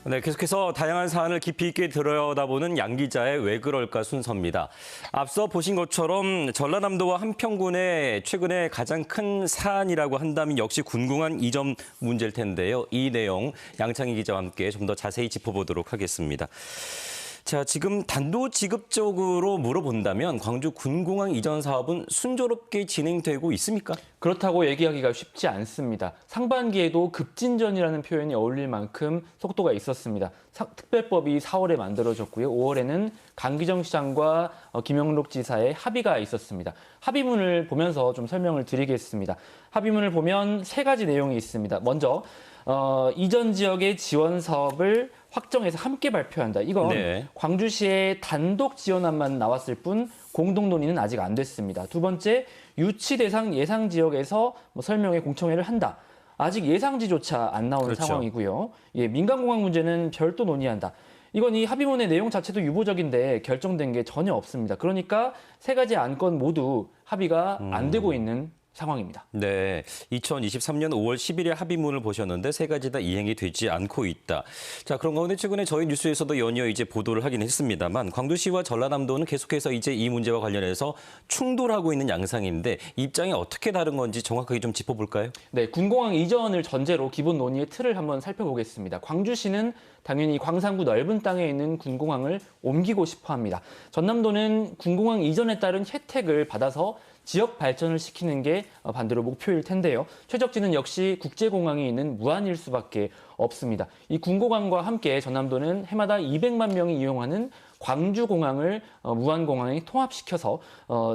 네, 계속해서 다양한 사안을 깊이 있게 들여다보는 양 기자의 왜 그럴까 순서입니다. 앞서 보신 것처럼 전라남도와 한평군의 최근에 가장 큰 사안이라고 한다면 역시 군공항 이전 문제일 텐데요. 이 내용 양창희 기자와 함께 좀 더 자세히 짚어보도록 하겠습니다. 자, 지금 단도직입적으로 물어본다면 광주 군공항 이전 사업은 순조롭게 진행되고 있습니까? 그렇다고 얘기하기가 쉽지 않습니다. 상반기에도 급진전이라는 표현이 어울릴 만큼 속도가 있었습니다. 특별법이 4월에 만들어졌고요. 5월에는 강기정 시장과 김영록 지사의 합의가 있었습니다. 합의문을 보면서 좀 설명을 드리겠습니다. 합의문을 보면 세 가지 내용이 있습니다. 먼저 이전 지역의 지원 사업을 확정해서 함께 발표한다. 이건 네. 광주시의 단독 지원안만 나왔을 뿐 공동 논의는 아직 안 됐습니다. 두 번째, 유치 대상 예상 지역에서 설명회 공청회를 한다. 아직 예상지조차 안 나온 그렇죠. 상황이고요. 예, 민간공항 문제는 별도 논의한다. 이건 이 합의문의 내용 자체도 유보적인데 결정된 게 전혀 없습니다. 그러니까 세 가지 안건 모두 합의가 안 되고 있는 상황입니다. 네, 2023년 5월 10일에 합의문을 보셨는데 세 가지 다 이행이 되지 않고 있다. 자, 그런 가운데 최근에 저희 뉴스에서도 연이어 이제 보도를 하긴 했습니다만 광주시와 전라남도는 계속해서 이제 이 문제와 관련해서 충돌하고 있는 양상인데 입장이 어떻게 다른 건지 정확하게 좀 짚어볼까요? 네, 군공항 이전을 전제로 기본 논의의 틀을 한번 살펴보겠습니다. 광주시는 당연히 광산구 넓은 땅에 있는 군공항을 옮기고 싶어 합니다. 전남도는 군공항 이전에 따른 혜택을 받아서 지역 발전을 시키는 게 반대로 목표일 텐데요. 최적지는 역시 국제공항이 있는 무안일 수밖에 없습니다. 이 군공항과 함께 전남도는 해마다 200만 명이 이용하는 광주공항을 무안공항에 통합시켜서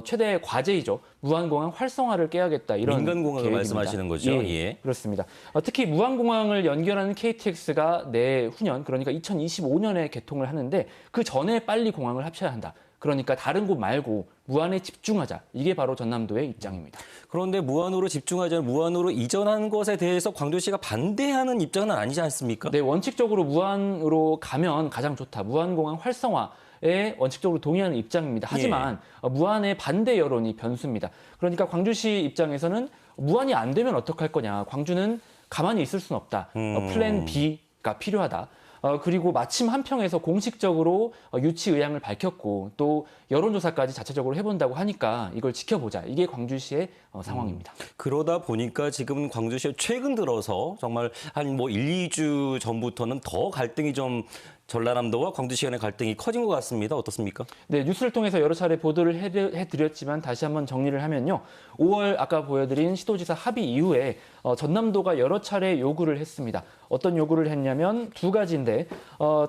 최대 과제이죠. 무안공항 활성화를 깨야겠다. 이런 민간공항을 계획입니다. 말씀하시는 거죠? 예, 예. 그렇습니다. 특히 무안공항을 연결하는 KTX가 내후년, 그러니까 2025년에 개통을 하는데 그 전에 빨리 공항을 합쳐야 한다. 그러니까 다른 곳 말고 무안에 집중하자. 이게 바로 전남도의 입장입니다. 그런데 무안으로 집중하자면 무안으로 이전하는 것에 대해서 광주시가 반대하는 입장은 아니지 않습니까? 네, 원칙적으로 무안으로 가면 가장 좋다. 무안공항 활성화에 원칙적으로 동의하는 입장입니다. 하지만 무안의 반대 여론이 변수입니다. 그러니까 광주시 입장에서는 무안이 안 되면 어떡할 거냐. 광주는 가만히 있을 수는 없다. 플랜 B가 필요하다. 그리고 마침 한평에서 공식적으로 유치 의향을 밝혔고 또 여론조사까지 자체적으로 해본다고 하니까 이걸 지켜보자. 이게 광주시의 상황입니다. 그러다 보니까 지금 광주시 최근 들어서 정말 한 1, 2주 전부터는 더 갈등이 좀 전라남도와 광주시 간의 갈등이 커진 것 같습니다. 어떻습니까? 네, 뉴스를 통해서 여러 차례 보도를 해드렸지만 다시 한번 정리를 하면요. 5월 아까 보여드린 시도지사 합의 이후에 전남도가 여러 차례 요구를 했습니다. 어떤 요구를 했냐면 두 가지인데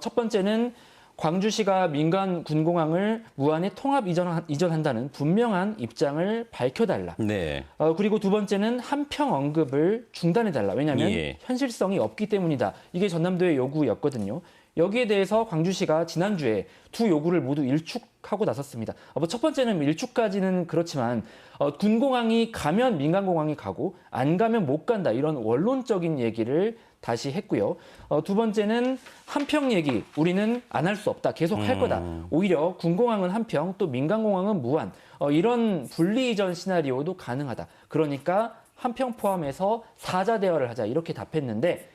첫 번째는 광주시가 민간 군공항을 무안에 통합 이전한다는 분명한 입장을 밝혀달라. 네. 그리고 두 번째는 한평 언급을 중단해달라. 왜냐하면 현실성이 없기 때문이다. 이게 전남도의 요구였거든요. 여기에 대해서 광주시가 지난주에 두 요구를 모두 일축하고 나섰습니다. 첫 번째는 일축까지는 그렇지만 군공항이 가면 민간공항이 가고 안 가면 못 간다. 이런 원론적인 얘기를 다시 했고요. 두 번째는 한평 얘기 우리는 안 할 수 없다. 계속 할 거다. 오히려 군공항은 한평 또 민간공항은 무안. 이런 분리 이전 시나리오도 가능하다. 그러니까 한평 포함해서 사자 대화를 하자. 이렇게 답했는데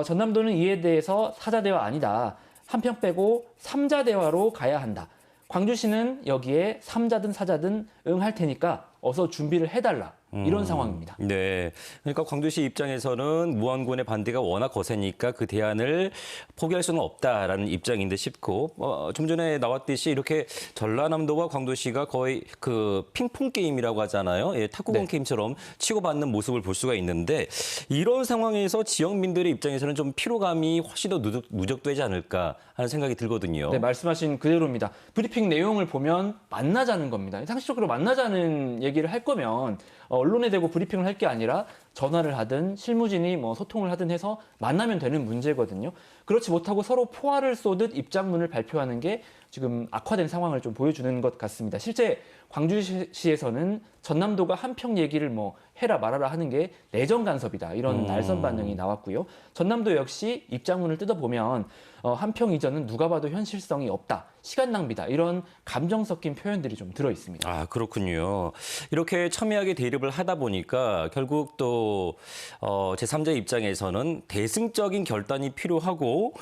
전남도는 이에 대해서 사자 대화 아니다. 한평 빼고 삼자 대화로 가야 한다. 광주시는 여기에 삼자든 사자든 응할 테니까 어서 준비를 해달라. 이런 상황입니다. 네, 그러니까 광주시 입장에서는 무안군의 반대가 워낙 거세니까 그 대안을 포기할 수는 없다라는 입장인데 싶고 좀 전에 나왔듯이 이렇게 전라남도와 광주시가 거의 그 핑퐁 게임이라고 하잖아요. 예, 탁구공 네. 게임처럼 치고받는 모습을 볼 수가 있는데 이런 상황에서 지역민들의 입장에서는 좀 피로감이 훨씬 더 누적되지 않을까 하는 생각이 들거든요. 네, 말씀하신 그대로입니다. 브리핑 내용을 보면 만나자는 겁니다. 상식적으로 만나자는 얘기를 할 거면 언론에 대고 브리핑을 할 게 아니라 전화를 하든 실무진이 소통을 하든 해서 만나면 되는 문제거든요. 그렇지 못하고 서로 포화를 쏘듯 입장문을 발표하는 게 지금 악화된 상황을 좀 보여주는 것 같습니다. 실제 광주시에서는 전남도가 한평 얘기를 해라 말아라 하는 게 내정 간섭이다. 이런 날선 반응이 나왔고요. 전남도 역시 입장문을 뜯어보면 한평 이전은 누가 봐도 현실성이 없다. 시간 낭비다. 이런 감정 섞인 표현들이 좀 들어 있습니다. 아, 그렇군요. 이렇게 첨예하게 대립을 하다 보니까 결국 또 또 제3자 입장에서는 대승적인 결단이 필요하고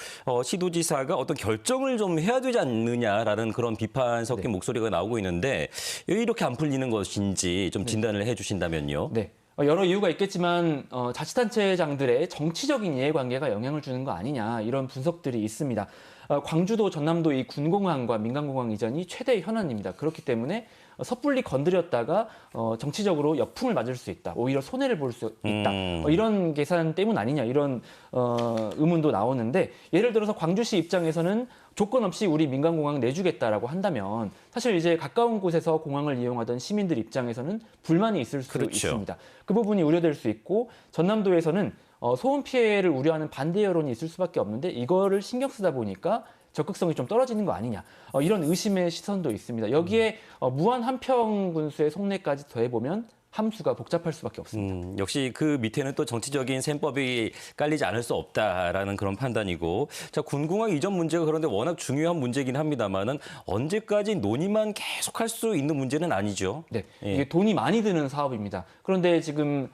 시도지사가 어떤 결정을 좀 해야 되지 않느냐라는 그런 비판 섞인 목소리가 나오고 있는데 왜 이렇게 안 풀리는 것인지 좀 진단을 해주신다면요. 네. 여러 이유가 있겠지만 자치단체장들의 정치적인 이해관계가 영향을 주는 거 아니냐 이런 분석들이 있습니다. 광주도 전남도 이 군공항과 민간공항 이전이 최대 현안입니다. 그렇기 때문에 섣불리 건드렸다가 정치적으로 역풍을 맞을 수 있다. 오히려 손해를 볼 수 있다. 이런 계산 때문 아니냐 이런 의문도 나오는데 예를 들어서 광주시 입장에서는 조건 없이 우리 민간공항 내주겠다라고 한다면 사실 이제 가까운 곳에서 공항을 이용하던 시민들 입장에서는 불만이 있을 수 그렇죠. 있습니다. 그 부분이 우려될 수 있고 전남도에서는 소음 피해를 우려하는 반대 여론이 있을 수밖에 없는데 이거를 신경 쓰다 보니까 적극성이 좀 떨어지는 거 아니냐 이런 의심의 시선도 있습니다. 여기에 무한 한평 군수의 속내까지 더해보면 함수가 복잡할 수밖에 없습니다. 역시 그 밑에는 또 정치적인 셈법이 깔리지 않을 수 없다라는 그런 판단이고 자 군공항 이전 문제가 그런데 워낙 중요한 문제긴 합니다만은 언제까지 논의만 계속할 수 있는 문제는 아니죠. 네, 이게 돈이 많이 드는 사업입니다. 그런데 지금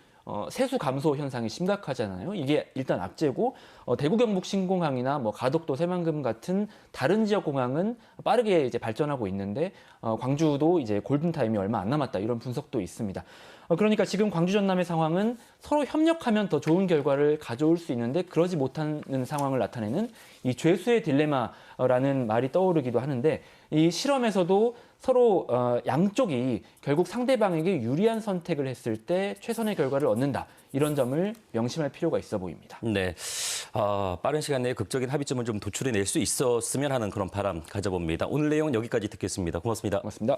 세수 감소 현상이 심각하잖아요. 이게 일단 악재고 대구 경북 신공항이나 뭐 가덕도 새만금 같은 다른 지역 공항은 빠르게 이제 발전하고 있는데 광주도 이제 골든 타임이 얼마 안 남았다 이런 분석도 있습니다. 그러니까 지금 광주 전남의 상황은 서로 협력하면 더 좋은 결과를 가져올 수 있는데 그러지 못하는 상황을 나타내는 이 죄수의 딜레마라는 말이 떠오르기도 하는데 이 실험에서도 서로 양쪽이 결국 상대방에게 유리한 선택을 했을 때 최선의 결과를 얻는다. 이런 점을 명심할 필요가 있어 보입니다. 네, 빠른 시간 내에 극적인 합의점을 좀 도출해낼 수 있었으면 하는 그런 바람 가져봅니다. 오늘 내용은 여기까지 듣겠습니다. 고맙습니다. 고맙습니다.